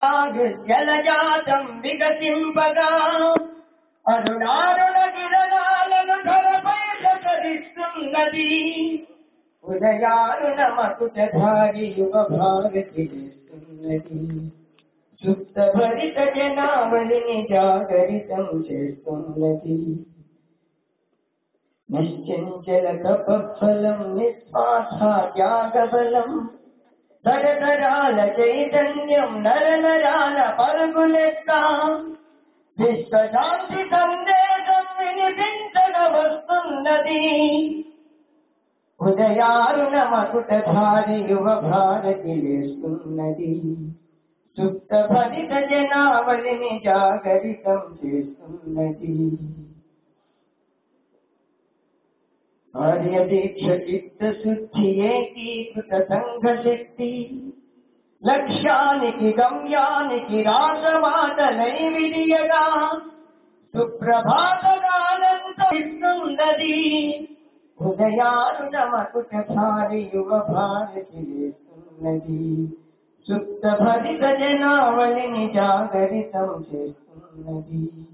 జలజాతం వికసింపగా అరుణారుణ కిరణాలను ధరపై ప్రసరిస్తున్నది. ఉదయారుణ మకుటధారి యువ భారతి చేస్తున్నది. సుప్త భరిత జనావళిని జాగరితం చేస్తున్నది. నిశ్చంచల తపఫలం నిస్వార్థ త్యాగబలం తరతరాల చైతన్యం నరనరాల పరుగులెత్త విశ్వశాంతి సందేశం వినిపించగ వస్తున్నది. ఉదయారుణ మకుటధారి యువ భారతి వేస్తున్నది. సుప్త భరిత జనావళిని జాగరితం చేస్తున్నది. ఆర్యదీక్ష చిత్త శుద్ధి ఏకీకృత సంఘ శక్తి లక్ష్యానికి గమ్యానికి రాసమాటలై విడియగా సుప్రభాతగానంతో ఇస్తున్నది. ఉదయారుణ మకుటధారి యువ భారతి వేస్తున్నది. సుప్త భరిత జనావళిని జాగరితం చేస్తున్నది.